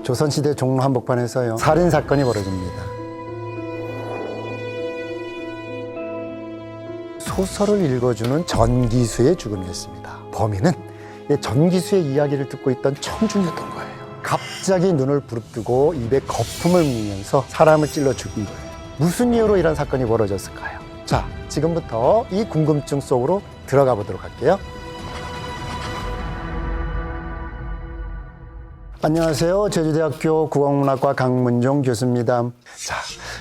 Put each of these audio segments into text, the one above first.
조선시대 종로 한복판에서요, 살인사건이 벌어집니다. 소설을 읽어주는 전기수의 죽음이었습니다. 범인은 전기수의 이야기를 듣고 있던 청중이었던 거예요. 갑자기 눈을 부릅뜨고 입에 거품을 물면서 사람을 찔러 죽인 거예요. 무슨 이유로 이런 사건이 벌어졌을까요? 자, 지금부터 이 궁금증 속으로 들어가 보도록 할게요. 안녕하세요. 제주대학교 국어문학과 강문종 교수입니다. 자,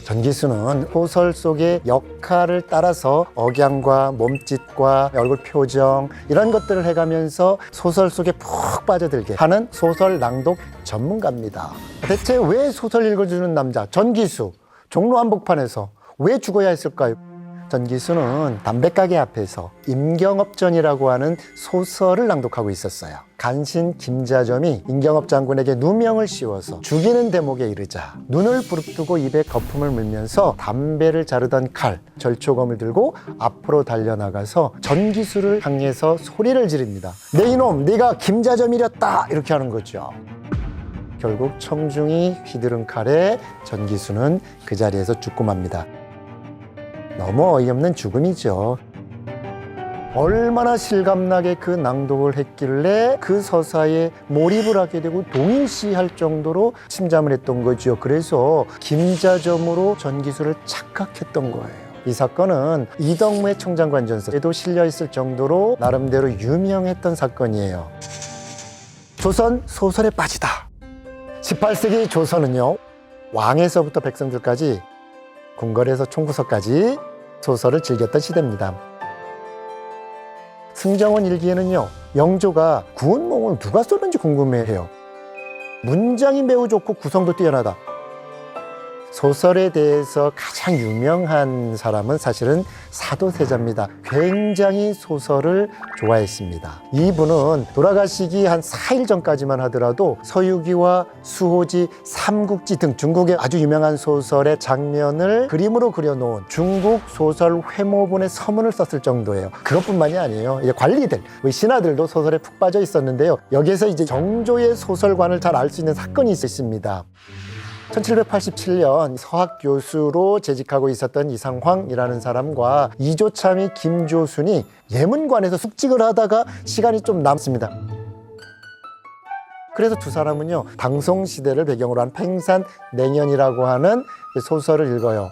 전기수는 소설 속의 역할을 따라서 억양과 몸짓과 얼굴 표정 이런 것들을 해가면서 소설 속에 푹 빠져들게 하는 소설 낭독 전문가입니다. 대체 왜 소설 읽어주는 남자 전기수 종로 한복판에서 왜 죽어야 했을까요? 전기수는 담배가게 앞에서 임경업전이라고 하는 소설을 낭독하고 있었어요. 간신 김자점이 임경업 장군에게 누명을 씌워서 죽이는 대목에 이르자 눈을 부릅뜨고 입에 거품을 물면서 담배를 자르던 칼, 절초검을 들고 앞으로 달려나가서 전기수를 향해서 소리를 지릅니다. 내 이놈, 네가 김자점이랬다! 이렇게 하는 거죠. 결국 청중이 휘두른 칼에 전기수는 그 자리에서 죽고 맙니다. 너무 어이없는 죽음이죠. 얼마나 실감나게 그 낭독을 했길래 그 서사에 몰입을 하게 되고 동일시할 정도로 침잠을 했던 거죠. 그래서 김자점으로 전기수를 착각했던 거예요. 이 사건은 이덕무의 청장관전서에도 실려 있을 정도로 나름대로 유명했던 사건이에요. 조선 소설에 빠지다. 18세기 조선은요, 왕에서부터 백성들까지 궁궐에서 총구석까지 소설을 즐겼던 시대입니다. 승정원 일기에는요, 영조가 구운 몽을 누가 썼는지 궁금해해요. 문장이 매우 좋고 구성도 뛰어나다. 소설에 대해서 가장 유명한 사람은 사실은 사도세자입니다. 굉장히 소설을 좋아했습니다. 이분은 돌아가시기 한 4일 전까지만 하더라도 서유기와 수호지, 삼국지 등 중국의 아주 유명한 소설의 장면을 그림으로 그려놓은 중국 소설 회모본의 서문을 썼을 정도예요. 그것뿐만이 아니에요. 이제 관리들, 신하들도 소설에 푹 빠져 있었는데요. 여기에서 이제 정조의 소설관을 잘 알 수 있는 사건이 있습니다. 1787년 서학 교수로 재직하고 있었던 이상황이라는 사람과 이조참이 김조순이 예문관에서 숙직을 하다가 시간이 좀 남습니다. 그래서 두 사람은요, 당송시대를 배경으로 한 팽산냉연이라고 하는 소설을 읽어요.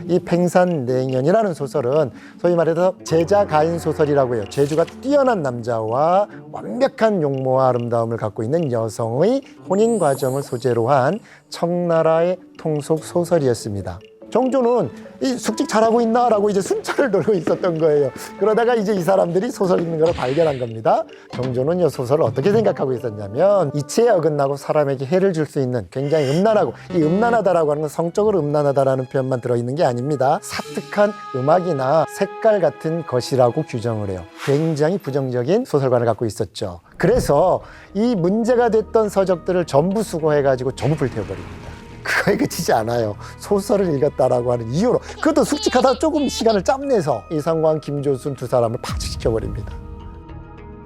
이 팽산냉연이라는 소설은 소위 말해서 제자가인 소설이라고 해요. 재주가 뛰어난 남자와 완벽한 용모와 아름다움을 갖고 있는 여성의 혼인 과정을 소재로 한 청나라의 통속 소설이었습니다. 정조는 이 숙직 잘하고 있나? 라고 이제 순찰을 돌고 있었던 거예요. 그러다가 이제 이 사람들이 소설 읽는 걸 발견한 겁니다. 정조는 이 소설을 어떻게 생각하고 있었냐면, 이치에 어긋나고 사람에게 해를 줄 수 있는 굉장히 음란하고, 이 음란하다라고 하는 건 성적으로 음란하다라는 표현만 들어있는 게 아닙니다. 사특한 음악이나 색깔 같은 것이라고 규정을 해요. 굉장히 부정적인 소설관을 갖고 있었죠. 그래서 이 문제가 됐던 서적들을 전부 수거해가지고 전부 불태워버립니다. 그거에 그치지 않아요. 소설을 읽었다라고 하는 이유로, 그것도 숙직하다 조금 시간을 짬내서 이상황, 김조순 두 사람을 파직시켜버립니다.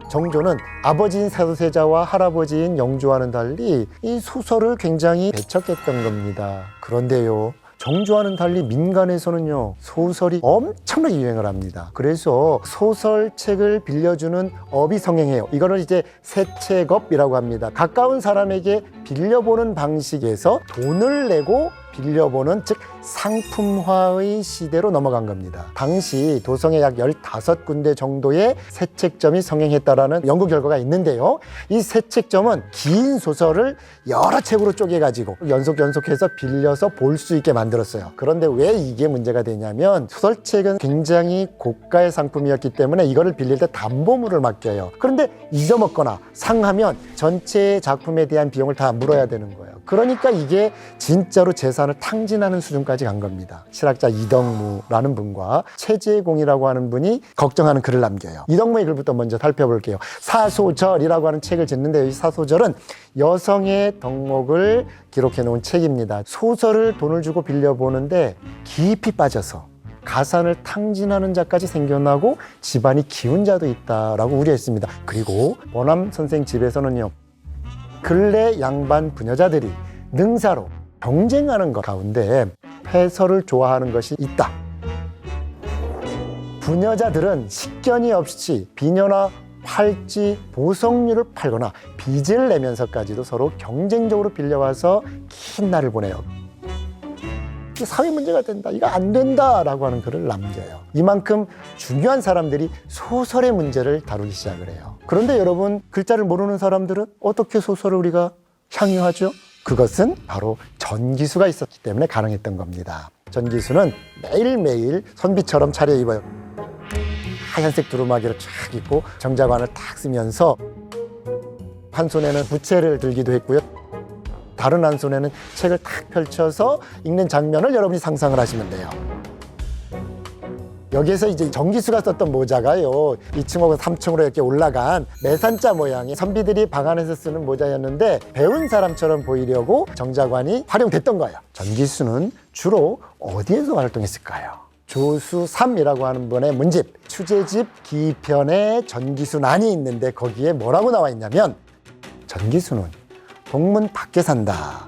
정조는 아버지인 사도세자와 할아버지인 영조와는 달리 이 소설을 굉장히 배척했던 겁니다. 그런데요, 정조와는 달리 민간에서는요, 소설이 엄청나게 유행을 합니다. 그래서 소설책을 빌려주는 업이 성행해요. 이거를 이제 세책업이라고 합니다. 가까운 사람에게 빌려보는 방식에서 돈을 내고 빌려보는, 즉 상품화의 시대로 넘어간 겁니다. 당시 도성에 약 15군데 정도의 세책점이 성행했다라는 연구 결과가 있는데요. 이 세책점은 긴 소설을 여러 책으로 쪼개가지고 연속해서 빌려서 볼 수 있게 만들었어요. 그런데 왜 이게 문제가 되냐면, 소설책은 굉장히 고가의 상품이었기 때문에 이거를 빌릴 때 담보물을 맡겨요. 그런데 잊어먹거나 상하면 전체 작품에 대한 비용을 다 물어야 되는 거예요. 그러니까 이게 진짜로 재산을 탕진하는 수준까지 간 겁니다. 실학자 이덕무라는 분과 최재공이라고 하는 분이 걱정하는 글을 남겨요. 이덕무의 글부터 먼저 살펴볼게요. 사소절이라고 하는 책을 짓는데요. 이 사소절은 여성의 덕목을 기록해 놓은 책입니다. 소설을 돈을 주고 빌려보는데 깊이 빠져서 가산을 탕진하는 자까지 생겨나고 집안이 기운 자도 있다라고 우려했습니다. 그리고 원암 선생 집에서는요, 근래 양반 부녀자들이 능사로 경쟁하는 것 가운데 패설을 좋아하는 것이 있다. 부녀자들은 식견이 없이 비녀나 팔찌, 보석류를 팔거나 빚을 내면서까지도 서로 경쟁적으로 빌려와서 긴 날을 보내요. 이게 사회 문제가 된다, 이거 안 된다라고 하는 글을 남겨요. 이만큼 중요한 사람들이 소설의 문제를 다루기 시작을 해요. 그런데 여러분, 글자를 모르는 사람들은 어떻게 소설을 우리가 향유하죠? 그것은 바로 전기수가 있었기 때문에 가능했던 겁니다. 전기수는 매일매일 선비처럼 차려입어요. 하얀색 두루마기를 쫙 입고 정자관을 탁 쓰면서 한 손에는 부채를 들기도 했고요. 다른 한 손에는 책을 탁 펼쳐서 읽는 장면을 여러분이 상상을 하시면 돼요. 여기에서 이제 전기수가 썼던 모자가요, 2층하고 3층으로 이렇게 올라간 매산자 모양의 선비들이 방 안에서 쓰는 모자였는데 배운 사람처럼 보이려고 정자관이 활용됐던 거예요. 전기수는 주로 어디에서 활동했을까요? 조수삼이라고 하는 분의 문집, 추제집 기편에 전기수난이 있는데 거기에 뭐라고 나와 있냐면, 전기수는 동문 밖에 산다.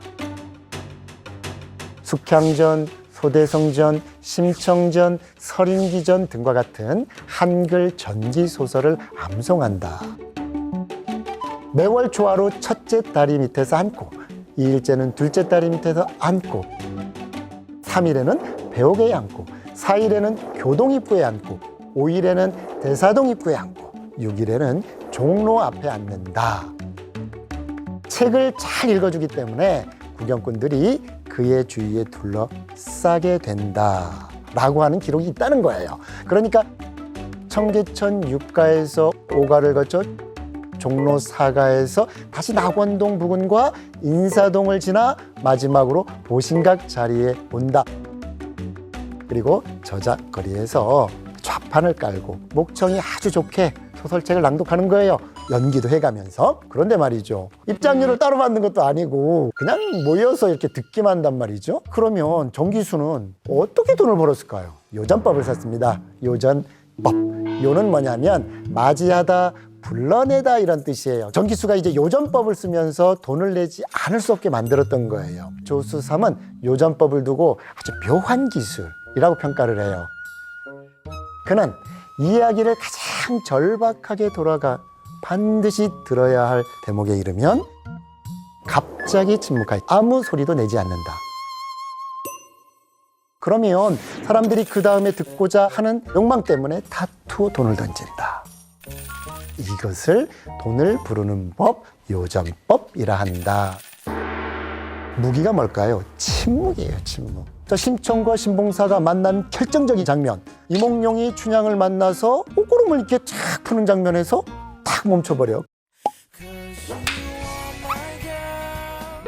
숙향전, 소대성전, 심청전, 설인기전 등과 같은 한글 전기 소설을 암송한다. 매월 초하루 첫째 다리 밑에서 앉고, 2일째는 둘째 다리 밑에서 앉고, 3일에는 배옥에 앉고, 4일에는 교동 입구에 앉고, 5일에는 대사동 입구에 앉고, 6일에는 종로 앞에 앉는다. 책을 잘 읽어주기 때문에 구경꾼들이 그의 주위에 둘러싸게 된다 라고 하는 기록이 있다는 거예요. 그러니까 청계천 육가에서 오가를 거쳐 종로 4가에서 다시 낙원동 부근과 인사동을 지나 마지막으로 보신각 자리에 온다. 그리고 저작거리에서 좌판을 깔고 목청이 아주 좋게 소설책을 낭독하는 거예요. 연기도 해가면서. 그런데 말이죠, 입장료를 따로 받는 것도 아니고 그냥 모여서 이렇게 듣기만 한단 말이죠. 그러면 전기수는 어떻게 돈을 벌었을까요? 요전법을 썼습니다. 요전법. 요는 뭐냐면 맞이하다, 불러내다 이런 뜻이에요. 전기수가 이제 요전법을 쓰면서 돈을 내지 않을 수 없게 만들었던 거예요. 조수삼은 요전법을 두고 아주 묘한 기술이라고 평가를 해요. 그는 이야기를 가장 절박하게 돌아가 반드시 들어야 할 대목에 이르면 갑자기 침묵하여 아무 소리도 내지 않는다. 그러면 사람들이 그 다음에 듣고자 하는 욕망 때문에 다투어 돈을 던진다. 이것을 돈을 부르는 법, 요전법이라 한다. 무기가 뭘까요? 침묵이에요, 침묵. 자, 심청과 신봉사가 만난 결정적인 장면, 이몽룡이 춘향을 만나서 옷구름을 이렇게 쫙 푸는 장면에서 탁 멈춰버려.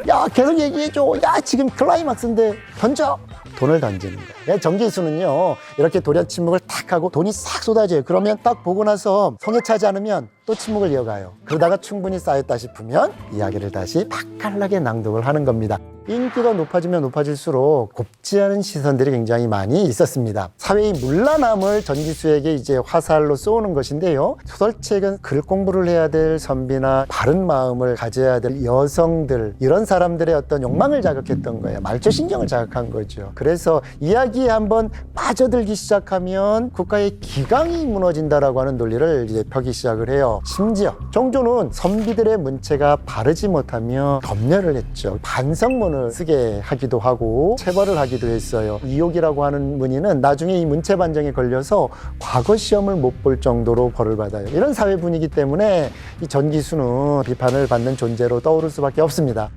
야, 계속 얘기해줘. 야, 지금 클라이막스인데 던져. 돈을 던지는 거예요. 전기수는요, 이렇게 돌연 침묵을 탁 하고 돈이 싹 쏟아져요. 그러면 딱 보고 나서 성에 차지 않으면 또 침묵을 이어가요. 그러다가 충분히 쌓였다 싶으면 이야기를 다시 맛깔나게 낭독을 하는 겁니다. 인기가 높아지면 높아질수록 곱지 않은 시선들이 굉장히 많이 있었습니다. 사회의 문란함을 전기수에게 이제 화살로 쏘는 것인데요. 소설책은 글 공부를 해야 될 선비나 바른 마음을 가져야 될 여성들, 이런 사람들의 어떤 욕망을 자극했던 거예요. 말초신경을 자극한 거죠. 그래서 이야기에 한번 빠져들기 시작하면 국가의 기강이 무너진다라고 하는 논리를 이제 펴기 시작을 해요. 심지어 정조는 선비들의 문체가 바르지 못하며 검열을 했죠. 반성문을 쓰게 하기도 하고 체벌을 하기도 했어요. 이옥이라고 하는 문인은 나중에 이 문체 반정에 걸려서 과거 시험을 못 볼 정도로 벌을 받아요. 이런 사회 분위기 때문에 이 전기수는 비판을 받는 존재로 떠오를 수밖에 없습니다.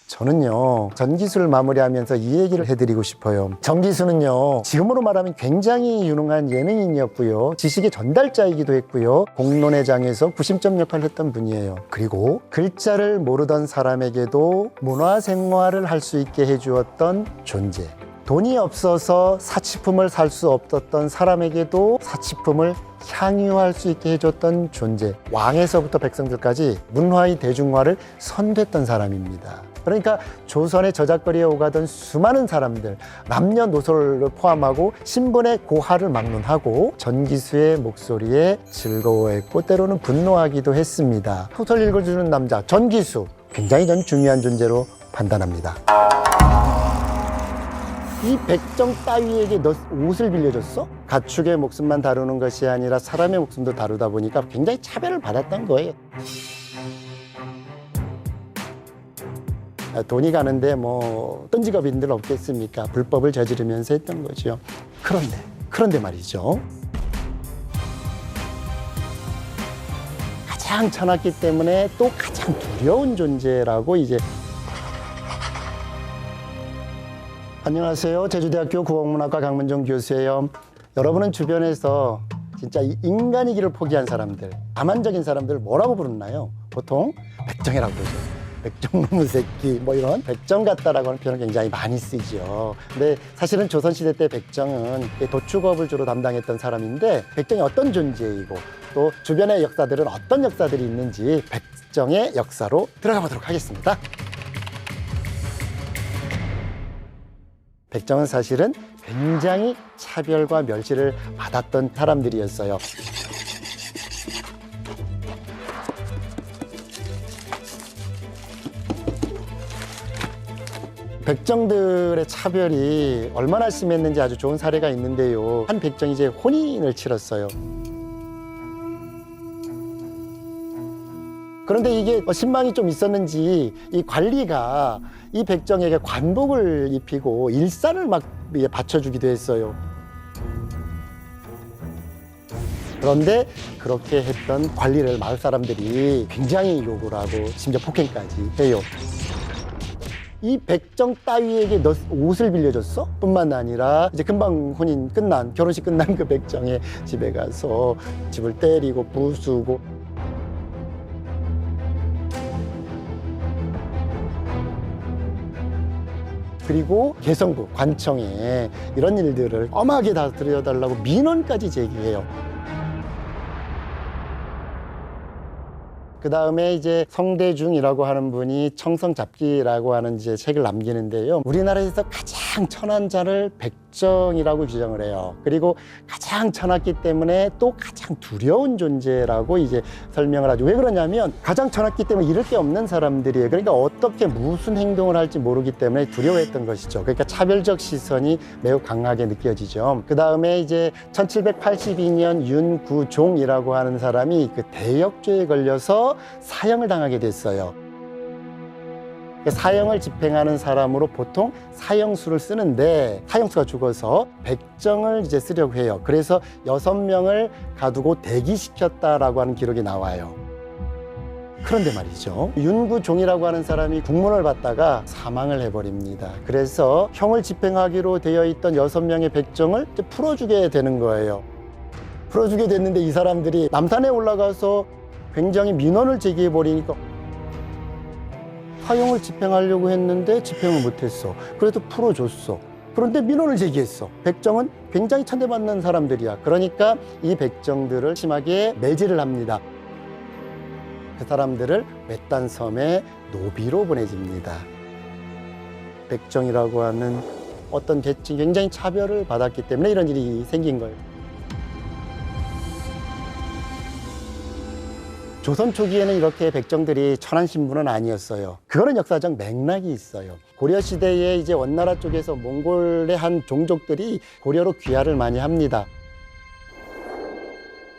저는요, 전기수를 마무리하면서 이 얘기를 해드리고 싶어요. 전기수는요, 지금으로 말하면 굉장히 유능한 예능인이었고요, 지식의 전달자이기도 했고요, 공론의 장에서 구심점 역할을 했던 분이에요. 그리고 글자를 모르던 사람에게도 문화생활을 할 수 있게 해주었던 존재. 돈이 없어서 사치품을 살 수 없었던 사람에게도 사치품을 향유할 수 있게 해줬던 존재. 왕에서부터 백성들까지 문화의 대중화를 선도했던 사람입니다. 그러니까 조선의 저작거리에 오가던 수많은 사람들, 남녀노소를 포함하고 신분의 고하를 막론하고 전기수의 목소리에 즐거워했고 때로는 분노하기도 했습니다. 소설 읽어주는 남자 전기수, 굉장히 전 중요한 존재로 판단합니다. 이 백정 따위에게 너 옷을 빌려줬어? 가축의 목숨만 다루는 것이 아니라 사람의 목숨도 다루다 보니까 굉장히 차별을 받았던 거예요. 돈이 가는데 뭐 어떤 직업인들 없겠습니까? 불법을 저지르면서 했던 거죠. 그런데 말이죠. 가장 천왔기 때문에 또 가장 두려운 존재라고 이제 안녕하세요. 제주대학교 국어문학과 강문정 교수예요. 여러분은 주변에서 진짜 인간이기를 포기한 사람들, 자만적인 사람들을 뭐라고 부르나요? 보통 백정이라고 그러죠. 백정놈의 새끼 뭐 이런 백정 같다라고 하는 표현을 굉장히 많이 쓰죠. 근데 사실은 조선시대 때 백정은 도축업을 주로 담당했던 사람인데 백정이 어떤 존재이고 또 주변의 역사들은 어떤 역사들이 있는지 백정의 역사로 들어가 보도록 하겠습니다. 백정은 사실은 굉장히 차별과 멸시를 받았던 사람들이었어요. 백정들의 차별이 얼마나 심했는지 아주 좋은 사례가 있는데요. 한 백정이 이제 혼인을 치렀어요. 그런데 이게 신망이 좀 있었는지 이 관리가 이 백정에게 관복을 입히고 일산을 막 받쳐주기도 했어요. 그런데 그렇게 했던 관리를 마을 사람들이 굉장히 욕을 하고 심지어 폭행까지 해요. 이 백정 따위에게 너 옷을 빌려줬어? 뿐만 아니라 이제 금방 결혼식 끝난 그 백정의 집에 가서 집을 때리고 부수고 그리고 개성부, 관청에 이런 일들을 엄하게 다 들여달라고 민원까지 제기해요. 그 다음에 이제 성대중이라고 하는 분이 청성잡기라고 하는 이제 책을 남기는데요. 우리나라에서 가장 천한 자를 백정이라고 규정을 해요. 그리고 가장 천하기 때문에 또 가장 두려운 존재라고 이제 설명을 하죠. 왜 그러냐면 가장 천하기 때문에 잃을 게 없는 사람들이에요. 그러니까 어떻게 무슨 행동을 할지 모르기 때문에 두려워했던 것이죠. 그러니까 차별적 시선이 매우 강하게 느껴지죠. 그 다음에 이제 1782년 윤구종이라고 하는 사람이 그 대역죄에 걸려서 사형을 당하게 됐어요. 사형을 집행하는 사람으로 보통 사형수를 쓰는데 사형수가 죽어서 백정을 이제 쓰려고 해요. 그래서 6명을 가두고 대기시켰다라고 하는 기록이 나와요. 그런데 말이죠. 윤구종이라고 하는 사람이 국문을 받다가 사망을 해버립니다. 그래서 형을 집행하기로 되어 있던 6명의 백정을 풀어주게 되는 거예요. 풀어주게 됐는데 이 사람들이 남산에 올라가서 굉장히 민원을 제기해버리니까 사형을 집행하려고 했는데 집행을 못했어. 그래도 풀어줬어. 그런데 민원을 제기했어. 백정은 굉장히 천대받는 사람들이야. 그러니까 이 백정들을 심하게 매질을 합니다. 그 사람들을 외딴 섬에 노비로 보내집니다. 백정이라고 하는 어떤 계층이 굉장히 차별을 받았기 때문에 이런 일이 생긴 거예요. 조선 초기에는 이렇게 백정들이 천한 신분은 아니었어요. 그거는 역사적 맥락이 있어요. 고려 시대에 이제 원나라 쪽에서 몽골의 한 종족들이 고려로 귀화를 많이 합니다.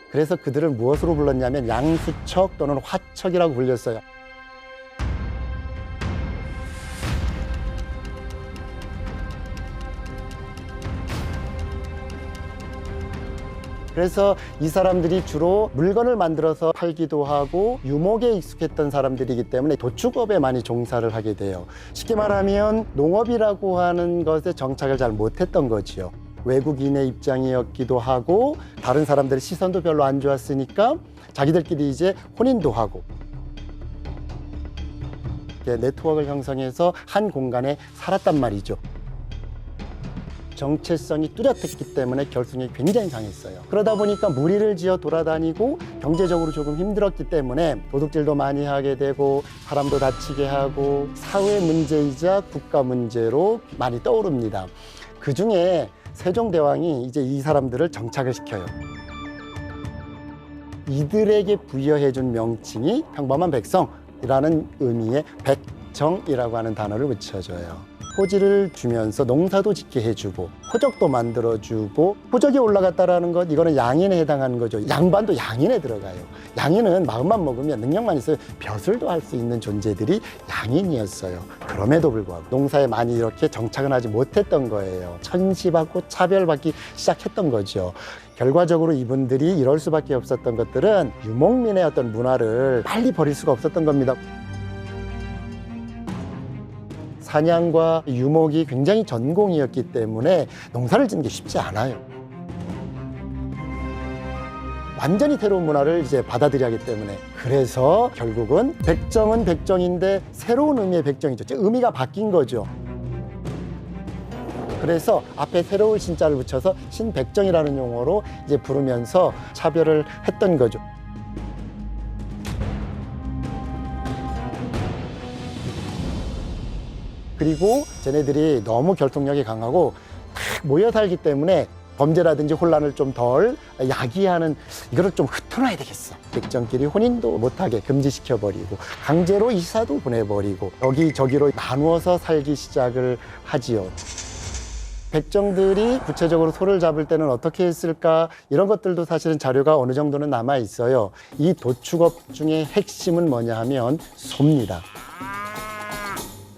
그래서 그들을 무엇으로 불렀냐면 양수척 또는 화척이라고 불렸어요. 그래서 이 사람들이 주로 물건을 만들어서 팔기도 하고 유목에 익숙했던 사람들이기 때문에 도축업에 많이 종사를 하게 돼요. 쉽게 말하면 농업이라고 하는 것에 정착을 잘 못했던 거지요. 외국인의 입장이었기도 하고 다른 사람들의 시선도 별로 안 좋았으니까 자기들끼리 이제 혼인도 하고 네트워크를 형성해서 한 공간에 살았단 말이죠. 정체성이 뚜렷했기 때문에 결속력이 굉장히 강했어요. 그러다 보니까 무리를 지어 돌아다니고 경제적으로 조금 힘들었기 때문에 도둑질도 많이 하게 되고 사람도 다치게 하고 사회 문제이자 국가 문제로 많이 떠오릅니다. 그 중에 세종대왕이 이제 이 사람들을 정착을 시켜요. 이들에게 부여해준 명칭이 평범한 백성이라는 의미의 백정이라고 하는 단어를 붙여줘요. 토지를 주면서 농사도 짓게 해주고 호적도 만들어주고 호적이 올라갔다라는 것, 이거는 양인에 해당하는 거죠. 양반도 양인에 들어가요. 양인은 마음만 먹으면, 능력만 있어요, 벼슬도 할 수 있는 존재들이 양인이었어요. 그럼에도 불구하고 농사에 많이 이렇게 정착은 하지 못했던 거예요. 천시받고 차별받기 시작했던 거죠. 결과적으로 이분들이 이럴 수밖에 없었던 것들은 유목민의 어떤 문화를 빨리 버릴 수가 없었던 겁니다. 사냥과 유목이 굉장히 전공이었기 때문에 농사를 짓는 게 쉽지 않아요. 완전히 새로운 문화를 이제 받아들여야 하기 때문에, 그래서 결국은 백정은 백정인데 새로운 의미의 백정이죠. 즉 의미가 바뀐 거죠. 그래서 앞에 새로운 신자를 붙여서 신백정이라는 용어로 이제 부르면서 차별을 했던 거죠. 그리고 쟤네들이 너무 결속력이 강하고 탁 모여 살기 때문에 범죄라든지 혼란을 좀 덜 야기하는, 이거를 좀 흩어놔야 되겠어. 백정끼리 혼인도 못하게 금지시켜버리고 강제로 이사도 보내버리고 여기저기로 나누어서 살기 시작을 하지요. 백정들이 구체적으로 소를 잡을 때는 어떻게 했을까, 이런 것들도 사실은 자료가 어느 정도는 남아 있어요. 이 도축업 중에 핵심은 뭐냐 하면 소입니다.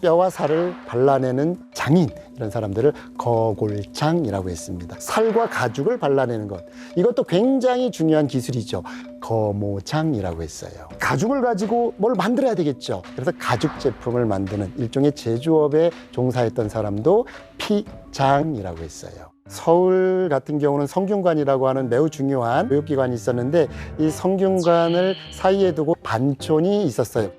뼈와 살을 발라내는 장인, 이런 사람들을 거골장이라고 했습니다. 살과 가죽을 발라내는 것, 이것도 굉장히 중요한 기술이죠. 거모장이라고 했어요. 가죽을 가지고 뭘 만들어야 되겠죠. 그래서 가죽 제품을 만드는 일종의 제조업에 종사했던 사람도 피장이라고 했어요. 서울 같은 경우는 성균관이라고 하는 매우 중요한 교육기관이 있었는데, 이 성균관을 사이에 두고 반촌이 있었어요.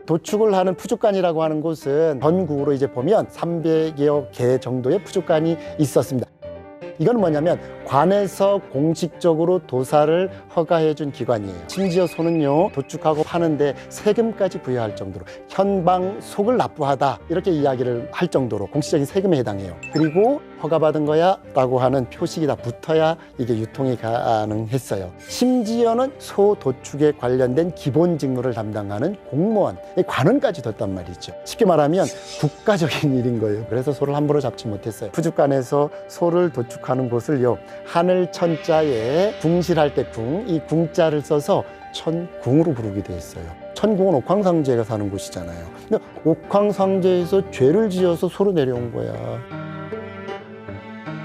도축을 하는 푸죽관이라고 하는 곳은 전국으로 이제 보면 300여 개 정도의 푸죽관이 있었습니다. 이건 뭐냐면 관에서 공식적으로 도살을 허가해 준 기관이에요. 심지어 소는요, 도축하고 파는데 세금까지 부여할 정도로, 현방 속을 납부하다 이렇게 이야기를 할 정도로 공식적인 세금에 해당해요. 그리고 허가받은 거야 라고 하는 표식이 다 붙어야 이게 유통이 가능했어요. 심지어는 소 도축에 관련된 기본 직무를 담당하는 공무원, 관원까지 뒀단 말이죠. 쉽게 말하면 국가적인 일인 거예요. 그래서 소를 함부로 잡지 못했어요. 푸죽관에서 소를 도축하는 곳을요, 하늘 천자에 궁실할 때 궁, 이 궁자를 써서 천궁으로 부르게 돼 있어요. 천궁은 옥황상제가 사는 곳이잖아요. 근데 옥황상제에서 죄를 지어서 소로 내려온 거야.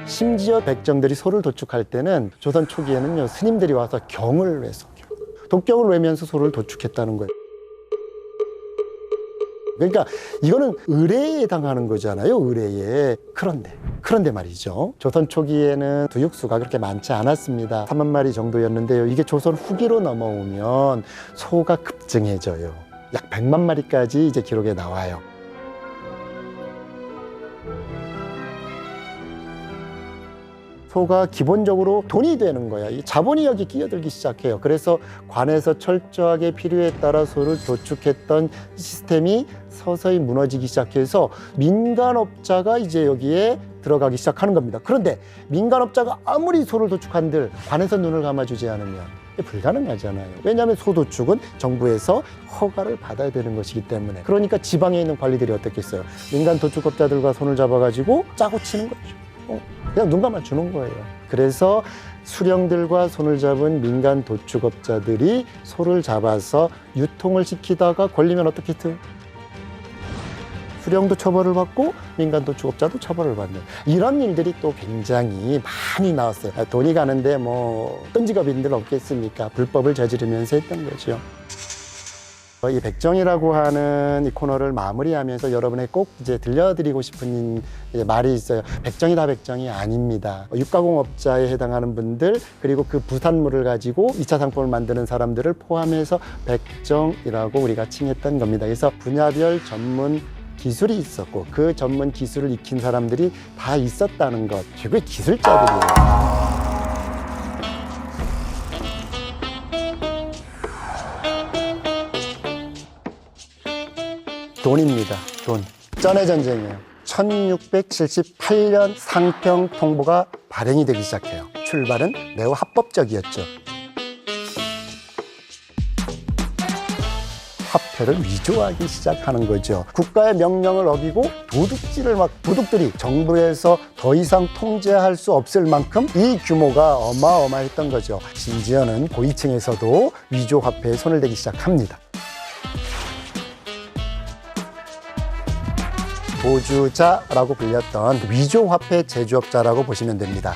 심지어 백정들이 소를 도축할 때는 조선 초기에는요, 스님들이 와서 경을 외서 독경을 외면서 소를 도축했다는 거예요. 그러니까 이거는 의례에 해당하는 거잖아요. 의례에. 그런데 말이죠, 조선 초기에는 두육수가 그렇게 많지 않았습니다. 3만 마리 정도였는데요, 이게 조선 후기로 넘어오면 소가 급증해져요. 약 100만 마리까지 이제 기록에 나와요. 소가 기본적으로 돈이 되는 거야. 이 자본이 여기 끼어들기 시작해요. 그래서 관에서 철저하게 필요에 따라 소를 도축했던 시스템이 서서히 무너지기 시작해서 민간업자가 이제 여기에 들어가기 시작하는 겁니다. 그런데 민간업자가 아무리 소를 도축한들 관에서 눈을 감아주지 않으면 불가능하잖아요. 왜냐하면 소 도축은 정부에서 허가를 받아야 되는 것이기 때문에. 그러니까 지방에 있는 관리들이 어떻겠어요? 민간 도축업자들과 손을 잡아가지고 짜고 치는 거죠. 그냥 눈 감아 주는 거예요. 그래서 수령들과 손을 잡은 민간 도축업자들이 소를 잡아서 유통을 시키다가 걸리면 어떻게 해요? 수령도 처벌을 받고 민간 도축업자도 처벌을 받는, 이런 일들이 또 굉장히 많이 나왔어요. 돈이 가는데 뭐 어떤 직업인들 없겠습니까? 불법을 저지르면서 했던 거죠. 이 백정이라고 하는 이 코너를 마무리하면서 여러분에 꼭 이제 들려드리고 싶은 말이 있어요. 백정이 다 백정이 아닙니다. 육가공업자에 해당하는 분들, 그리고 그 부산물을 가지고 2차 상품을 만드는 사람들을 포함해서 백정이라고 우리가 칭했던 겁니다. 그래서 분야별 전문 기술이 있었고 그 전문 기술을 익힌 사람들이 다 있었다는 것, 결국 기술자들이에요. 돈입니다. 돈. 쩐의 전쟁이에요. 1678년 상평 통보가 발행이 되기 시작해요. 출발은 매우 합법적이었죠. 화폐를 위조하기 시작하는 거죠. 국가의 명령을 어기고 도둑들이 정부에서 더 이상 통제할 수 없을 만큼 이 규모가 어마어마했던 거죠. 심지어는 고위층에서도 위조 화폐에 손을 대기 시작합니다. 도주자라고 불렸던 위조 화폐 제조업자라고 보시면 됩니다.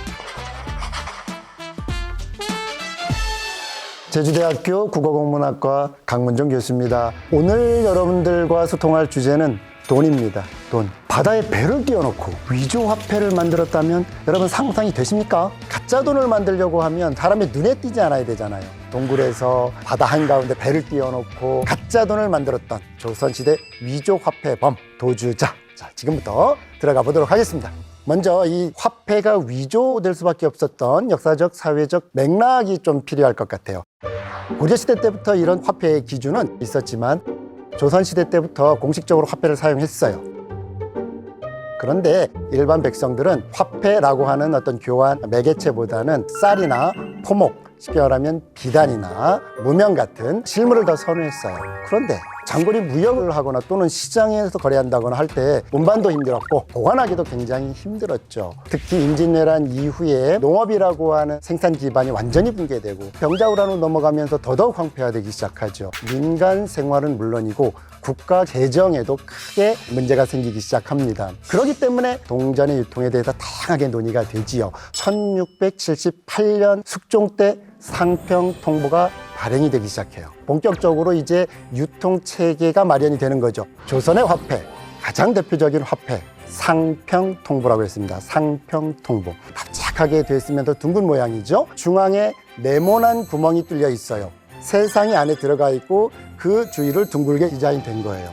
제주대학교 국어국문학과 강문종 교수입니다. 오늘 여러분들과 소통할 주제는 돈입니다. 돈. 바다에 배를 띄워놓고 위조 화폐를 만들었다면 여러분 상상이 되십니까? 가짜 돈을 만들려고 하면 사람이 눈에 띄지 않아야 되잖아요. 동굴에서 바다 한가운데 배를 띄워놓고 가짜 돈을 만들었던 조선시대 위조 화폐범 도주자. 자, 지금부터 들어가 보도록 하겠습니다. 먼저 이 화폐가 위조될 수밖에 없었던 역사적, 사회적 맥락이 좀 필요할 것 같아요. 고려시대 때부터 이런 화폐의 기준은 있었지만 조선시대 때부터 공식적으로 화폐를 사용했어요. 그런데 일반 백성들은 화폐라고 하는 어떤 교환 매개체보다는 쌀이나 토목, 쉽게 말하면 비단이나 무명 같은 실물을 더 선호했어요. 그런데 장거리 무역을 하거나 또는 시장에서 거래한다거나 할 때 운반도 힘들었고 보관하기도 굉장히 힘들었죠. 특히 임진왜란 이후에 농업이라고 하는 생산 기반이 완전히 붕괴되고 병자호란으로 넘어가면서 더더욱 황폐화되기 시작하죠. 민간 생활은 물론이고 국가 재정에도 크게 문제가 생기기 시작합니다. 그렇기 때문에 동전의 유통에 대해서 다양하게 논의가 되지요. 1678년 숙종 때 상평 통보가 발행이 되기 시작해요. 본격적으로 이제 유통 체계가 마련이 되는 거죠. 조선의 화폐, 가장 대표적인 화폐, 상평 통보라고 했습니다. 상평 통보. 납작하게 됐으면서 둥근 모양이죠. 중앙에 네모난 구멍이 뚫려 있어요. 세상이 안에 들어가 있고 그 주위를 둥글게 디자인된 거예요.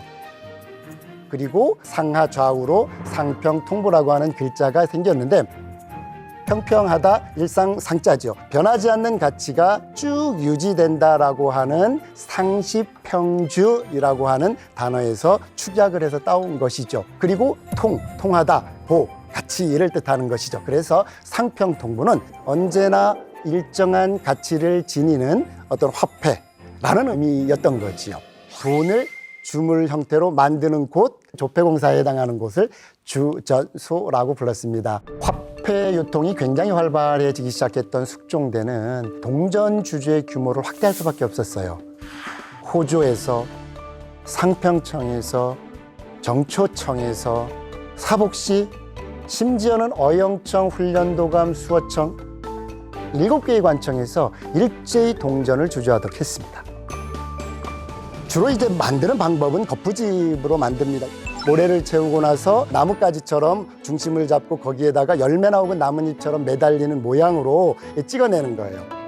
그리고 상하 좌우로 상평 통보라고 하는 글자가 생겼는데 평평하다, 일상 상자죠. 변하지 않는 가치가 쭉 유지된다라고 하는 상시평주이라고 하는 단어에서 축약을 해서 따온 것이죠. 그리고 통하다, 가치를 뜻하는 것이죠. 그래서 상평통보는 언제나 일정한 가치를 지니는 어떤 화폐라는 의미였던 거지요. 돈을 주물 형태로 만드는 곳, 조폐공사에 해당하는 곳을 주전소라고 불렀습니다. 화폐 유통이 굉장히 활발해지기 시작했던 숙종대는 동전 주주의 규모를 확대할 수밖에 없었어요. 호조에서, 상평청에서, 정초청에서, 사복시, 심지어는 어영청, 훈련도감, 수어청 7개의 관청에서 일제히 동전을 주주하도록 했습니다. 주로 이제 만드는 방법은 거푸집으로 만듭니다. 모래를 채우고 나서 나뭇가지처럼 중심을 잡고 거기에다가 열매나 혹은 나뭇잎처럼 매달리는 모양으로 찍어내는 거예요.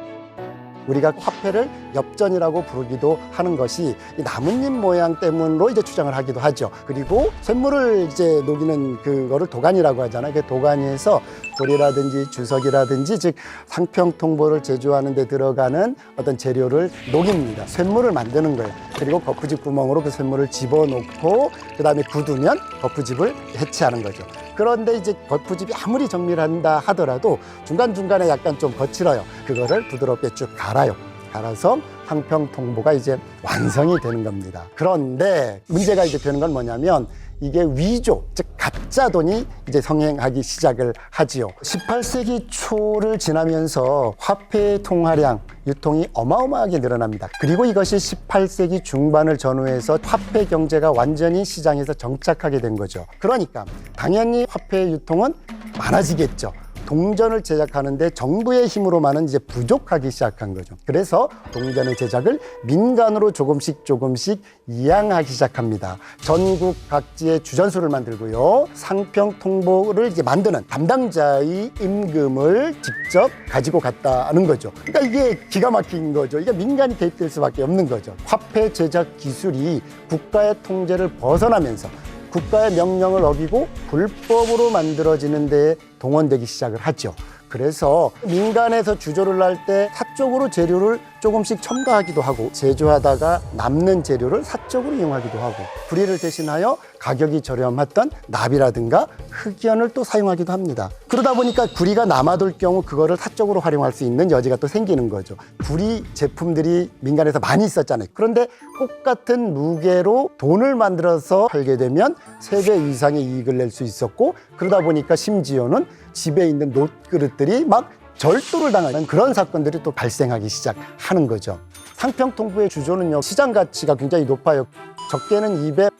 우리가 화폐를 엽전이라고 부르기도 하는 것이 이 나뭇잎 모양 때문으로 이제 추정을 하기도 하죠. 그리고 쇳물을 이제 녹이는 그거를 도가니라고 하잖아요. 그 도가니에서 돌이라든지 주석이라든지 즉 상평통보를 제조하는 데 들어가는 어떤 재료를 녹입니다. 쇳물을 만드는 거예요. 그리고 거푸집 구멍으로 그 쇳물을 집어넣고 그 다음에 굳으면 거푸집을 해체하는 거죠. 그런데 이제 거푸집이 아무리 정밀한다 하더라도 중간중간에 약간 좀 거칠어요. 그거를 부드럽게 쭉 갈아서 상평통보가 이제 완성이 되는 겁니다. 그런데 문제가 이제 되는 건 뭐냐면 이게 위조, 즉 가짜 돈이 이제 성행하기 시작을 하지요. 18세기 초를 지나면서 화폐의 통화량, 유통이 어마어마하게 늘어납니다. 그리고 이것이 18세기 중반을 전후해서 화폐 경제가 완전히 시장에서 정착하게 된 거죠. 그러니까 당연히 화폐의 유통은 많아지겠죠. 동전을 제작하는데 정부의 힘으로만은 이제 부족하기 시작한 거죠. 그래서 동전의 제작을 민간으로 조금씩 이양하기 시작합니다. 전국 각지에 주전소를 만들고요. 상평 통보를 이제 만드는 담당자의 임금을 직접 가지고 갔다는 거죠. 그러니까 이게 기가 막힌 거죠. 이게 민간이 개입될 수밖에 없는 거죠. 화폐 제작 기술이 국가의 통제를 벗어나면서 국가의 명령을 어기고 불법으로 만들어지는 데에 동원되기 시작을 하죠. 그래서 민간에서 주조를 할 때 사적으로 재료를 조금씩 첨가하기도 하고 제조하다가 남는 재료를 사적으로 이용하기도 하고 구리를 대신하여 가격이 저렴했던 납이라든가 흑연을 또 사용하기도 합니다. 그러다 보니까 구리가 남아돌 경우 그거를 사적으로 활용할 수 있는 여지가 또 생기는 거죠. 구리 제품들이 민간에서 많이 있었잖아요. 그런데 똑같은 무게로 돈을 만들어서 팔게 되면 3배 이상의 이익을 낼 수 있었고 그러다 보니까 심지어는 집에 있는 노그릇들이 막 절도를 당하는 그런 사건들이 또 발생하기 시작하는 거죠. 상평통부의 주조는요, 시장 가치가 굉장히 높아요. 적게는 2배,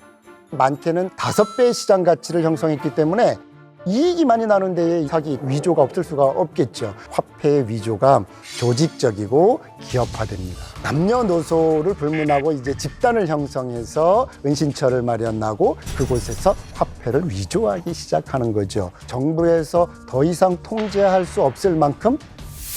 많게는 5배의 시장 가치를 형성했기 때문에 이익이 많이 나는 데에 사기 위조가 없을 수가 없겠죠. 화폐의 위조가 조직적이고 기업화됩니다. 남녀노소를 불문하고 이제 집단을 형성해서 은신처를 마련하고 그곳에서 화폐를 위조하기 시작하는 거죠. 정부에서 더 이상 통제할 수 없을 만큼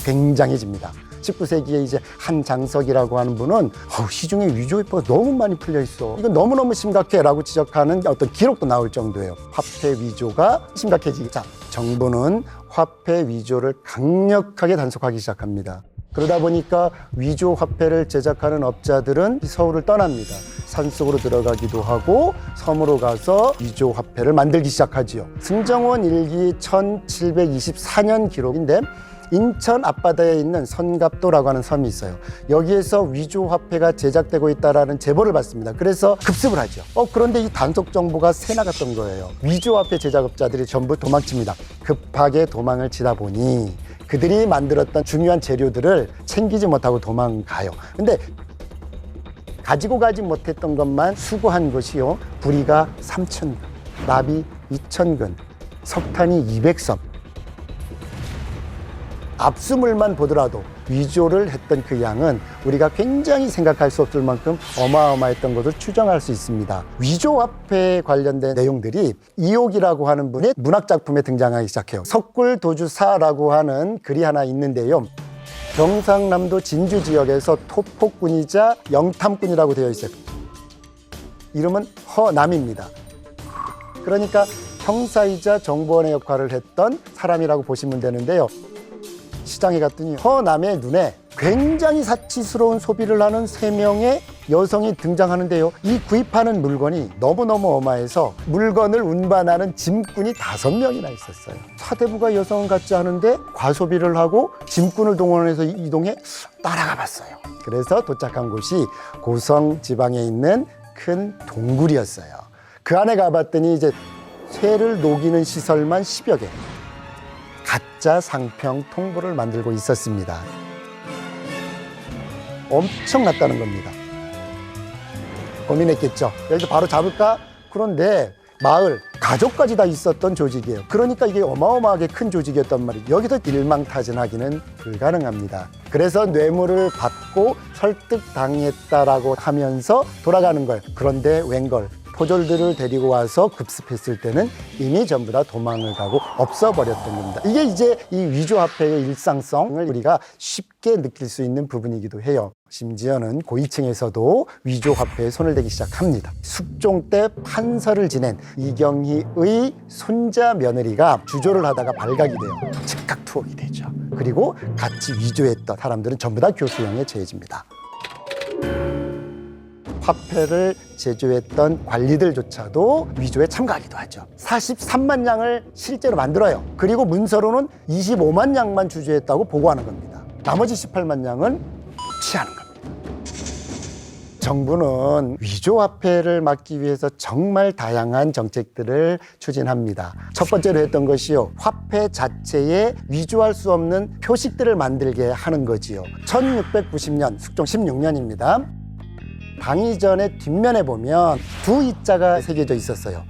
굉장해집니다. 19세기에 이제 한장석이라고 하는 분은 시중에 위조 화폐가 너무 많이 풀려 있어. 이건 너무너무 심각해라고 지적하는 어떤 기록도 나올 정도예요. 화폐 위조가 심각해지자 정부는 화폐 위조를 강력하게 단속하기 시작합니다. 그러다 보니까 위조 화폐를 제작하는 업자들은 서울을 떠납니다. 산속으로 들어가기도 하고 섬으로 가서 위조 화폐를 만들기 시작하지요. 승정원 일기 1724년 기록인데 인천 앞바다에 있는 선갑도라고 하는 섬이 있어요. 여기에서 위조 화폐가 제작되고 있다는 제보를 받습니다. 그래서 급습을 하죠. 그런데 이 단속 정보가 새 나갔던 거예요. 위조 화폐 제작업자들이 전부 도망칩니다. 급하게 도망을 치다 보니 그들이 만들었던 중요한 재료들을 챙기지 못하고 도망가요. 근데 가지고 가지 못했던 것만 수거한 것이요. 구리가 3,000근, 납이 2,000근, 석탄이 200섬. 압수물만 보더라도 위조를 했던 그 양은 우리가 굉장히 생각할 수 없을 만큼 어마어마했던 것을 추정할 수 있습니다. 위조 화폐에 관련된 내용들이 이옥이라고 하는 분의 문학작품에 등장하기 시작해요. 석굴도주사라고 하는 글이 하나 있는데요. 경상남도 진주 지역에서 토폭군이자 영탐꾼이라고 되어 있어요. 이름은 허남입니다. 그러니까 형사이자 정보원의 역할을 했던 사람이라고 보시면 되는데요. 시장에 갔더니 허남의 눈에 굉장히 사치스러운 소비를 하는 3명의 여성이 등장하는데요. 이 구입하는 물건이 너무너무 어마해서 물건을 운반하는 짐꾼이 5명이나 있었어요. 사대부가 여성은 같지 않은데 과소비를 하고 짐꾼을 동원해서 이동해 따라가 봤어요. 그래서 도착한 곳이 고성 지방에 있는 큰 동굴이었어요. 그 안에 가봤더니 이제 쇠를 녹이는 시설만 10여 개. 가짜 상평 통보를 만들고 있었습니다. 엄청났다는 겁니다. 고민했겠죠. 여기서 바로 잡을까? 그런데 마을, 가족까지 다 있었던 조직이에요. 그러니까 이게 어마어마하게 큰 조직이었단 말이에요. 여기서 일망타진하기는 불가능합니다. 그래서 뇌물을 받고 설득당했다라고 하면서 돌아가는 거예요. 그런데 웬걸? 포졸들을 데리고 와서 급습했을 때는 이미 전부 다 도망을 가고 없어버렸던 겁니다. 이게 이제 이 위조화폐의 일상성을 우리가 쉽게 느낄 수 있는 부분이기도 해요. 심지어는 고위층에서도 위조화폐에 손을 대기 시작합니다. 숙종 때 판서를 지낸 이경희의 손자 며느리가 주조를 하다가 발각이 돼요. 즉각 투옥이 되죠. 그리고 같이 위조했던 사람들은 전부 다 교수형에 처해집니다. 화폐를 제조했던 관리들조차도 위조에 참가하기도 하죠. 43만 냥을 실제로 만들어요. 그리고 문서로는 25만 냥만 주조했다고 보고하는 겁니다. 나머지 18만 냥은 취하는 겁니다. 정부는 위조화폐를 막기 위해서 정말 다양한 정책들을 추진합니다. 첫 번째로 했던 것이요. 화폐 자체에 위조할 수 없는 표식들을 만들게 하는 거지요. 1690년, 숙종 16년입니다. 방위전의 뒷면에 보면 두 이자가 새겨져 있었어요.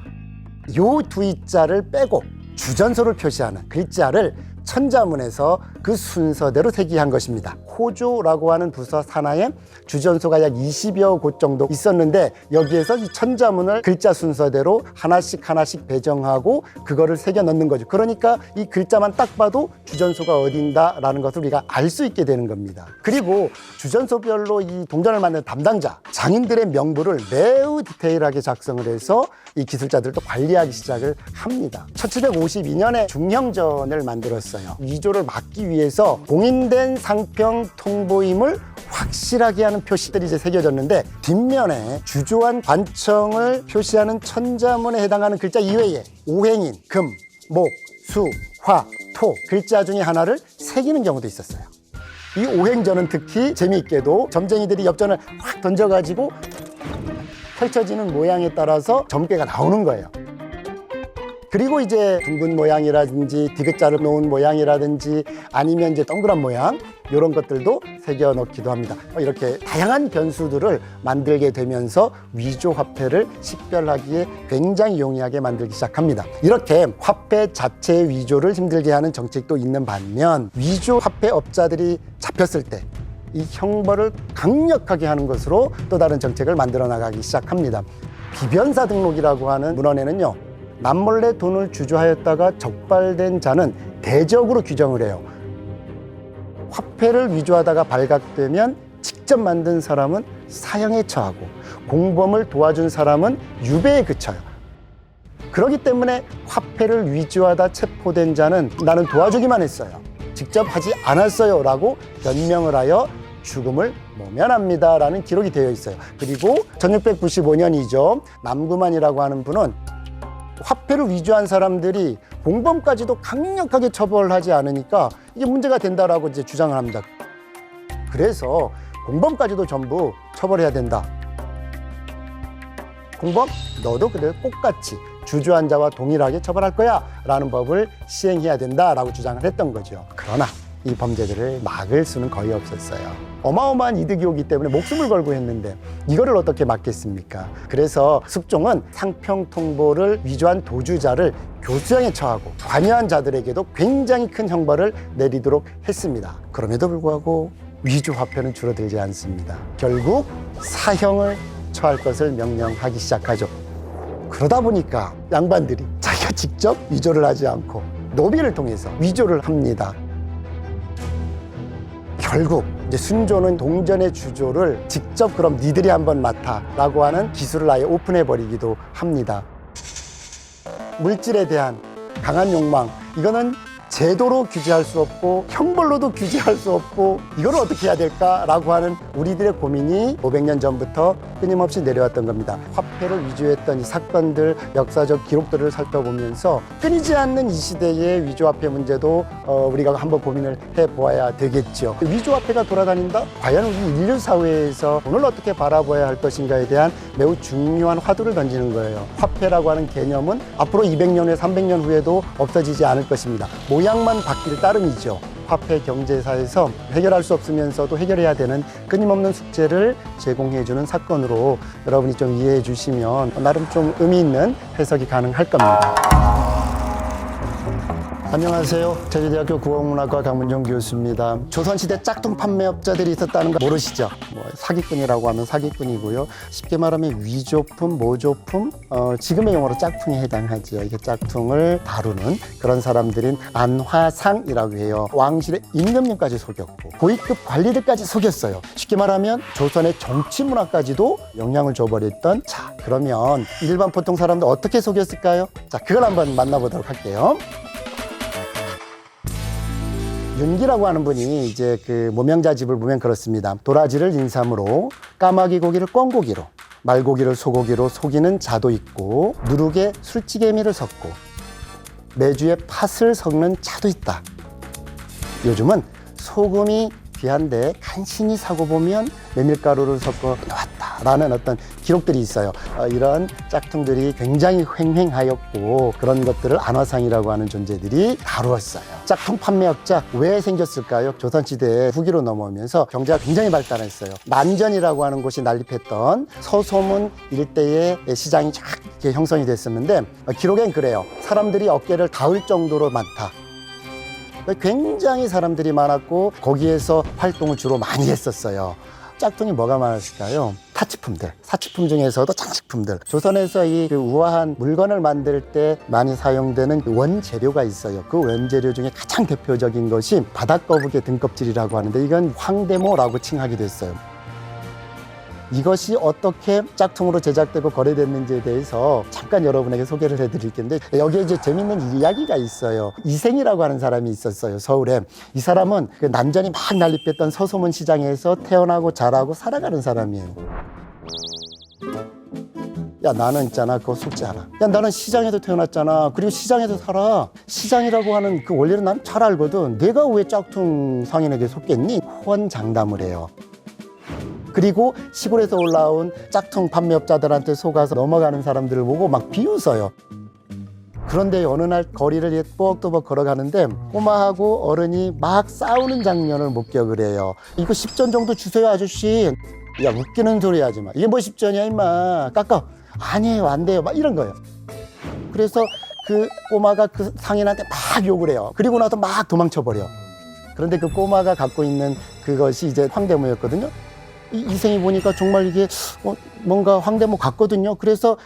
요 두 이자를 빼고 주전소를 표시하는 글자를 천자문에서 그 순서대로 새기한 것입니다. 호조라고 하는 부서 산하에 주전소가 약 20여 곳 정도 있었는데 여기에서 이 천자문을 글자 순서대로 하나씩 하나씩 배정하고 그거를 새겨 넣는 거죠. 그러니까 이 글자만 딱 봐도 주전소가 어딘다라는 것을 우리가 알 수 있게 되는 겁니다. 그리고 주전소별로 이 동전을 만드는 담당자, 장인들의 명부를 매우 디테일하게 작성을 해서 이 기술자들도 관리하기 시작을 합니다. 1752년에 중형전을 만들었어요. 위조를 막기 위해서 공인된 상평 통보임을 확실하게 하는 표시들이 이제 새겨졌는데 뒷면에 주조한 관청을 표시하는 천자문에 해당하는 글자 이외에 오행인, 금, 목, 수, 화, 토 글자 중에 하나를 새기는 경우도 있었어요. 이 오행전은 특히 재미있게도 점쟁이들이 엽전을 확 던져가지고 펼쳐지는 모양에 따라서 점괘가 나오는 거예요. 그리고 이제 둥근 모양이라든지 디귿자를 놓은 모양이라든지 아니면 이제 동그란 모양 이런 것들도 새겨 넣기도 합니다. 이렇게 다양한 변수들을 만들게 되면서 위조 화폐를 식별하기에 굉장히 용이하게 만들기 시작합니다. 이렇게 화폐 자체의 위조를 힘들게 하는 정책도 있는 반면 위조 화폐 업자들이 잡혔을 때 이 형벌을 강력하게 하는 것으로 또 다른 정책을 만들어 나가기 시작합니다. 비변사 등록이라고 하는 문헌에는요, 남몰래 돈을 주조하였다가 적발된 자는 대적으로 규정을 해요. 화폐를 위조하다가 발각되면 직접 만든 사람은 사형에 처하고 공범을 도와준 사람은 유배에 그쳐요. 그렇기 때문에 화폐를 위조하다 체포된 자는 나는 도와주기만 했어요, 직접 하지 않았어요 라고 변명을 하여 죽음을 모면합니다 라는 기록이 되어 있어요. 그리고 1695년이죠. 남구만이라고 하는 분은 화폐를 위조한 사람들이 공범까지도 강력하게 처벌하지 않으니까 이게 문제가 된다라고 이제 주장을 합니다. 그래서 공범까지도 전부 처벌해야 된다. 공범 너도 그래 똑같이 주조한 자와 동일하게 처벌할 거야 라는 법을 시행해야 된다라고 주장을 했던 거죠. 그러나 이 범죄들을 막을 수는 거의 없었어요. 어마어마한 이득이 오기 때문에 목숨을 걸고 했는데 이거를 어떻게 막겠습니까? 그래서 숙종은 상평 통보를 위조한 도주자를 교수형에 처하고 관여한 자들에게도 굉장히 큰 형벌을 내리도록 했습니다. 그럼에도 불구하고 위조 화폐는 줄어들지 않습니다. 결국 사형을 처할 것을 명령하기 시작하죠. 그러다 보니까 양반들이 자기가 직접 위조를 하지 않고 노비를 통해서 위조를 합니다. 결국 이제 순조는 동전의 주조를 직접 그럼 니들이 한번 맡아라고 하는 기술을 아예 오픈해버리기도 합니다. 물질에 대한 강한 욕망, 이거는 제도로 규제할 수 없고 형벌로도 규제할 수 없고 이걸 어떻게 해야 될까라고 하는 우리들의 고민이 500년 전부터 끊임없이 내려왔던 겁니다. 화폐를 위조했던 이 사건들, 역사적 기록들을 살펴보면서 끊이지 않는 이 시대의 위조화폐 문제도 우리가 한번 고민을 해보아야 되겠죠. 위조화폐가 돌아다닌다? 과연 우리 인류 사회에서 오늘 어떻게 바라봐야 할 것인가에 대한 매우 중요한 화두를 던지는 거예요. 화폐라고 하는 개념은 앞으로 200년 후에 300년 후에도 없어지지 않을 것입니다. 모양만 바뀔 따름이죠. 화폐 경제사에서 해결할 수 없으면서도 해결해야 되는 끊임없는 숙제를 제공해주는 사건으로 여러분이 좀 이해해 주시면 나름 좀 의미 있는 해석이 가능할 겁니다. 안녕하세요. 제주대학교 국어문학과 강문정 교수입니다. 조선시대 짝퉁 판매업자들이 있었다는 거 모르시죠? 사기꾼이라고 하면 사기꾼이고요. 쉽게 말하면 위조품, 모조품, 지금의 용어로 짝퉁에 해당하죠. 이게 짝퉁을 다루는 그런 사람들인 안화상이라고 해요. 왕실의 임금님까지 속였고 고위급 관리들까지 속였어요. 쉽게 말하면 조선의 정치문화까지도 영향을 줘버렸던, 자, 그러면 일반 보통 사람들 어떻게 속였을까요? 자, 그걸 한번 만나보도록 할게요. 윤기라고 하는 분이 이제 그 모명자집을 보면 그렇습니다. 도라지를 인삼으로, 까마귀 고기를 꿩고기로, 말고기를 소고기로 속이는 자도 있고, 누룩에 술찌개미를 섞고, 메주에 팥을 섞는 자도 있다. 요즘은 소금이 귀한데 간신히 사고 보면 메밀가루를 섞어 놓았다라는 어떤 기록들이 있어요. 이런 짝퉁들이 굉장히 횡행하였고 그런 것들을 안화상이라고 하는 존재들이 다루었어요. 짝퉁 판매업자 왜 생겼을까요? 조선시대에 후기로 넘어오면서 경제가 굉장히 발달했어요. 난전이라고 하는 곳이 난립했던 서소문 일대의 시장이 쫙 이렇게 형성이 됐었는데 기록엔 그래요. 사람들이 어깨를 닿을 정도로 많다. 굉장히 사람들이 많았고 거기에서 활동을 주로 많이 했었어요. 짝퉁이 뭐가 많았을까요? 타치품들, 사치품 중에서도 장식품들. 조선에서 이 우아한 물건을 만들 때 많이 사용되는 원재료가 있어요. 그 원재료 중에 가장 대표적인 것이 바닥거북이 등껍질이라고 하는데 이건 황대모라고 칭하기도 했어요. 이것이 어떻게 짝퉁으로 제작되고 거래됐는지에 대해서 잠깐 여러분에게 소개를 해드릴 텐데 여기에 이제 재밌는 이야기가 있어요. 이생이라고 하는 사람이 있었어요. 서울에. 이 사람은 그 난전이 막 난립했던 서소문 시장에서 태어나고 자라고 살아가는 사람이에요. 야, 나는 있잖아, 그거 속지 않아. 야, 나는 시장에서 태어났잖아. 그리고 시장에서 살아. 시장이라고 하는 그 원리는 난 잘 알거든. 내가 왜 짝퉁 상인에게 속겠니? 호언장담을 해요. 그리고 시골에서 올라온 짝퉁 판매업자들한테 속아서 넘어가는 사람들을 보고 막 비웃어요. 그런데 어느 날 거리를 뽀벅또벅 걸어가는데 꼬마하고 어른이 막 싸우는 장면을 목격을 해요. 이거 10전 정도 주세요, 아저씨. 야, 웃기는 소리 하지 마. 이게 뭐 10전이야, 임마. 깎아. 아니에요, 안 돼요. 막 이런 거예요. 그래서 그 꼬마가 그 상인한테 막 욕을 해요. 그리고 나서 막 도망쳐버려. 그런데 그 꼬마가 갖고 있는 그것이 이제 황대모였거든요. 이생이 보니까 정말 이게 뭔가 황대모 같거든요. 그래서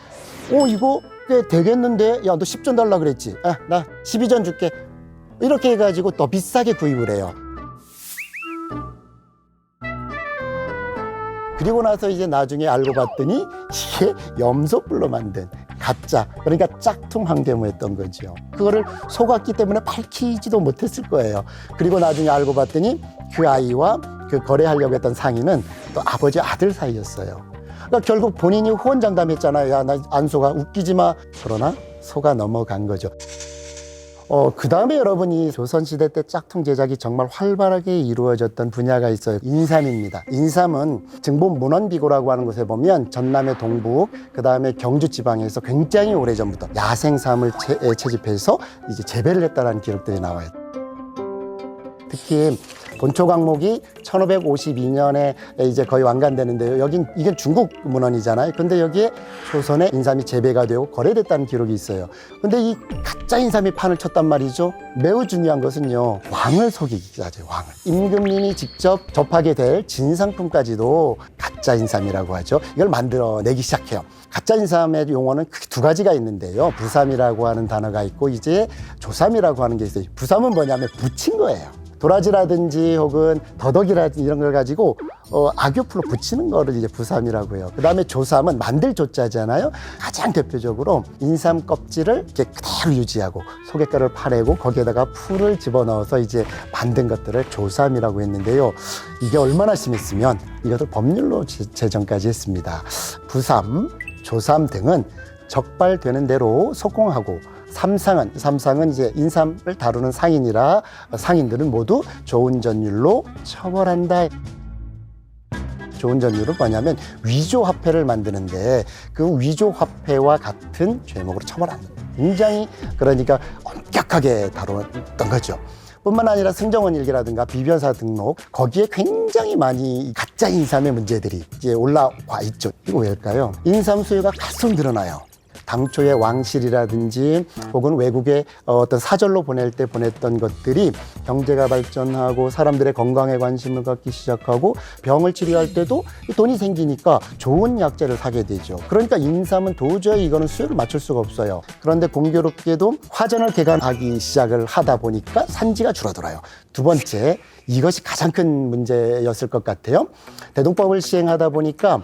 이거 꽤 되겠는데, 야, 너 10전 달라 그랬지? 나 12전 줄게. 이렇게 해가지고 더 비싸게 구입을 해요. 그리고 나서 이제 나중에 알고 봤더니 이게 염소뿔로 만든 가짜, 그러니까 짝퉁 황대모였던 거죠. 그거를 속았기 때문에 밝히지도 못했을 거예요. 그리고 나중에 알고 봤더니 그 아이와 그 거래하려고 했던 상인은 또 아버지 아들 사이였어요. 그러니까 결국 본인이 호언장담했잖아요. 야, 나 안 속아. 웃기지 마. 그러나 속아 넘어간 거죠. 그 다음에 여러분이 조선시대 때 짝퉁 제작이 정말 활발하게 이루어졌던 분야가 있어요. 인삼입니다. 인삼은 증본 문헌비고라고 하는 곳에 보면 전남의 동북, 그 다음에 경주 지방에서 굉장히 오래전부터 야생삼을 채집해서 이제 재배를 했다는 기록들이 나와요. 특히 본초 광목이 1552년에 이제 거의 완간되는데요. 이게 중국 문헌이잖아요. 근데 여기에 조선의 인삼이 재배가 되고 거래됐다는 기록이 있어요. 근데 이 가짜 인삼이 판을 쳤단 말이죠. 매우 중요한 것은요, 왕을 속이기까지, 왕을. 임금님이 직접 접하게 될 진상품까지도 가짜 인삼이라고 하죠. 이걸 만들어내기 시작해요. 가짜 인삼의 용어는 크게 두 가지가 있는데요. 부삼이라고 하는 단어가 있고 이제 조삼이라고 하는 게 있어요. 부삼은 뭐냐면 붙인 거예요. 도라지라든지 혹은 더덕이라든지 이런 걸 가지고 악육풀로 붙이는 거를 이제 부삼이라고 해요. 그 다음에 조삼은 만들 조자잖아요. 가장 대표적으로 인삼 껍질을 이렇게 그대로 유지하고 소개가를 파내고 거기에다가 풀을 집어넣어서 이제 만든 것들을 조삼이라고 했는데요. 이게 얼마나 심했으면 이것을 법률로 제정까지 했습니다. 부삼, 조삼 등은 적발되는 대로 속공하고 삼상은 이제 인삼을 다루는 상인이라 상인들은 모두 좋은 전율로 처벌한다. 좋은 전율은 뭐냐면 위조화폐를 만드는데 그 위조화폐와 같은 죄목으로 처벌합니다. 굉장히 그러니까 엄격하게 다뤘던 거죠. 뿐만 아니라 승정원 일기라든가 비변사 등록 거기에 굉장히 많이 가짜 인삼의 문제들이 이제 올라와 있죠. 이거 왜일까요? 인삼 수요가 갈수록 늘어나요. 당초에 왕실이라든지 혹은 외국에 어떤 사절로 보낼 때 보냈던 것들이 경제가 발전하고 사람들의 건강에 관심을 갖기 시작하고 병을 치료할 때도 돈이 생기니까 좋은 약재를 사게 되죠. 그러니까 인삼은 도저히 이거는 수요를 맞출 수가 없어요. 그런데 공교롭게도 화전을 개간하기 시작을 하다 보니까 산지가 줄어들어요. 두 번째, 이것이 가장 큰 문제였을 것 같아요. 대동법을 시행하다 보니까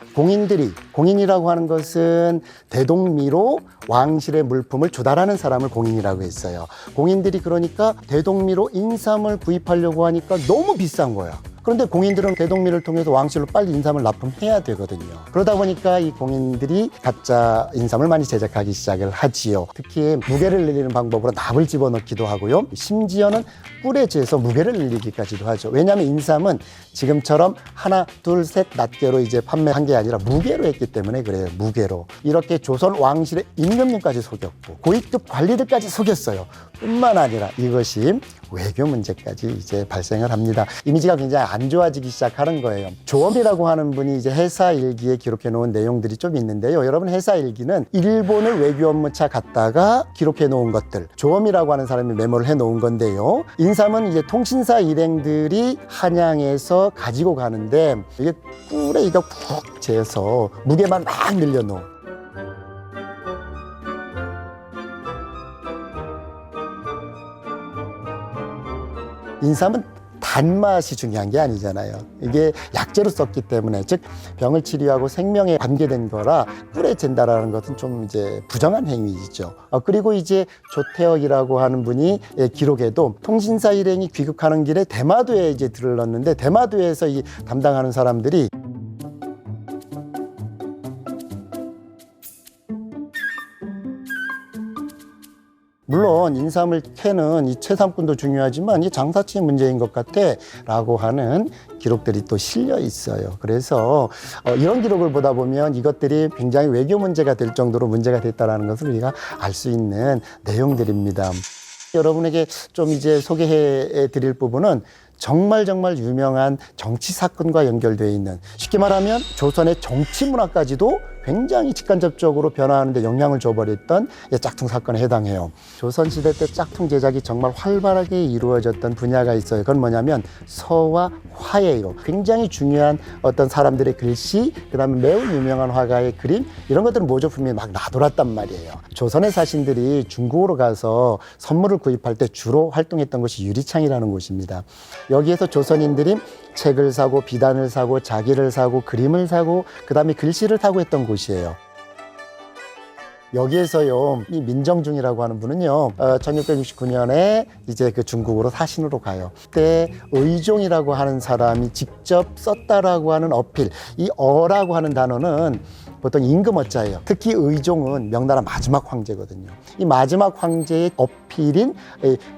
공인이라고 하는 것은 대동미로 왕실의 물품을 조달하는 사람을 공인이라고 했어요. 공인들이 그러니까 대동미로 인삼을 구입하려고 하니까 너무 비싼 거야. 그런데 공인들은 대동미를 통해서 왕실로 빨리 인삼을 납품해야 되거든요. 그러다 보니까 이 공인들이 가짜 인삼을 많이 제작하기 시작을 하지요. 특히 무게를 늘리는 방법으로 납을 집어넣기도 하고요. 심지어는 꿀에 재서 무게를 늘리기까지도 하죠. 왜냐하면 인삼은 지금처럼 하나, 둘, 셋 낱개로 이제 판매한 게 아니라 무게로 했기 때문에 그래요. 무게로. 이렇게 조선 왕실의 임금님까지 속였고 고위급 관리들까지 속였어요. 뿐만 아니라 이것이 외교 문제까지 이제 발생을 합니다. 이미지가 굉장히 안 좋아지기 시작하는 거예요. 조엄이라고 하는 분이 이제 해사 일기에 기록해 놓은 내용들이 좀 있는데요. 여러분, 해사 일기는 일본을 외교 업무차 갔다가 기록해 놓은 것들, 조엄이라고 하는 사람이 메모를 해 놓은 건데요. 인삼은 이제 통신사 일행들이 한양에서 가지고 가는데 이게 꿀에 이거 푹 재서 무게만 막 늘려놓은, 인삼은 단맛이 중요한 게 아니잖아요. 이게 약재로 썼기 때문에, 즉 병을 치료하고 생명에 관계된 거라 꿀에 잰다라는 것은 좀 이제 부정한 행위이죠. 그리고 이제 조태혁이라고 하는 분이 기록에도 통신사 일행이 귀국하는 길에 대마도에 이제 들렀는데, 대마도에서 이 담당하는 사람들이 물론 인삼을 캐는 이 채삼꾼도 중요하지만 이 장사치의 문제인 것 같아 라고 하는 기록들이 또 실려 있어요. 그래서 이런 기록을 보다 보면 이것들이 굉장히 외교 문제가 될 정도로 문제가 됐다는 것을 우리가 알 수 있는 내용들입니다. 여러분에게 좀 이제 소개해 드릴 부분은 정말 유명한 정치 사건과 연결되어 있는, 쉽게 말하면 조선의 정치 문화까지도 굉장히 직간접적으로 변화하는 데 영향을 줘버렸던 짝퉁 사건에 해당해요. 조선시대 때 짝퉁 제작이 정말 활발하게 이루어졌던 분야가 있어요. 그건 뭐냐면 서와 화예요. 굉장히 중요한 어떤 사람들의 글씨, 그 다음에 매우 유명한 화가의 그림, 이런 것들은 모조품이 막 나돌았단 말이에요. 조선의 사신들이 중국으로 가서 선물을 구입할 때 주로 활동했던 곳이 유리창이라는 곳입니다. 여기에서 조선인들이 책을 사고 비단을 사고 자기를 사고 그림을 사고 그 다음에 글씨를 사고 했던 곳이에요. 여기에서요, 이 민정중이라고 하는 분은요, 1669년에 이제 그 중국으로 사신으로 가요. 그때 의종이라고 하는 사람이 직접 썼다라고 하는 어필, 이 어라고 하는 단어는 보통 임금어자예요. 특히 의종은 명나라 마지막 황제거든요. 이 마지막 황제의 어필인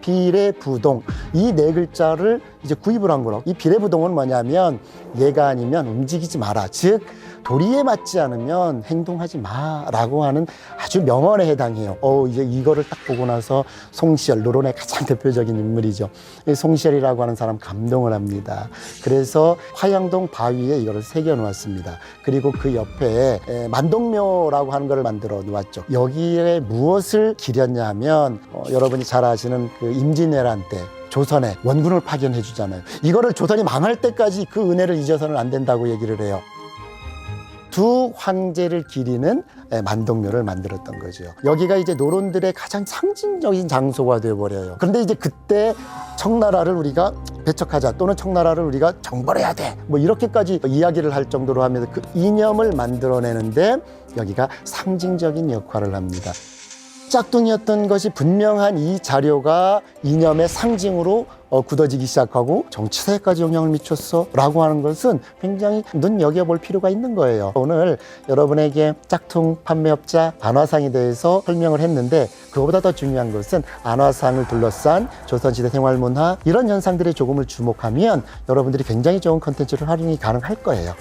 비례부동, 이 네 글자를 이제 구입을 한 거라고. 이 비례부동은 뭐냐면 얘가 아니면 움직이지 마라, 즉 도리에 맞지 않으면 행동하지 마라고 하는 아주 명언에 해당해요. 이제 이거를 딱 보고 나서 송시열, 노론의 가장 대표적인 인물이죠. 송시열이라고 하는 사람 감동을 합니다. 그래서 화양동 바위에 이거를 새겨 놓았습니다. 그리고 그 옆에 만동묘라고 하는 거를 만들어 놓았죠. 여기에 무엇을 기렸냐 하면 여러분이 잘 아시는 그 임진왜란 때 조선에 원군을 파견해 주잖아요. 이거를 조선이 망할 때까지 그 은혜를 잊어서는 안 된다고 얘기를 해요. 두 황제를 기리는 만동묘를 만들었던 거죠. 여기가 이제 노론들의 가장 상징적인 장소가 되어버려요. 그런데 이제 그때 청나라를 우리가 배척하자, 또는 청나라를 우리가 정벌해야 돼, 뭐 이렇게까지 이야기를 할 정도로 하면서 그 이념을 만들어내는데 여기가 상징적인 역할을 합니다. 짝퉁이었던 것이 분명한 이 자료가 이념의 상징으로 굳어지기 시작하고 정치사에까지 영향을 미쳤어 라고 하는 것은 굉장히 눈여겨볼 필요가 있는 거예요. 오늘 여러분에게 짝퉁 판매업자 안화상에 대해서 설명을 했는데, 그거보다 더 중요한 것은 안화상을 둘러싼 조선시대 생활문화, 이런 현상들에 조금을 주목하면 여러분들이 굉장히 좋은 컨텐츠를 활용이 가능할 거예요.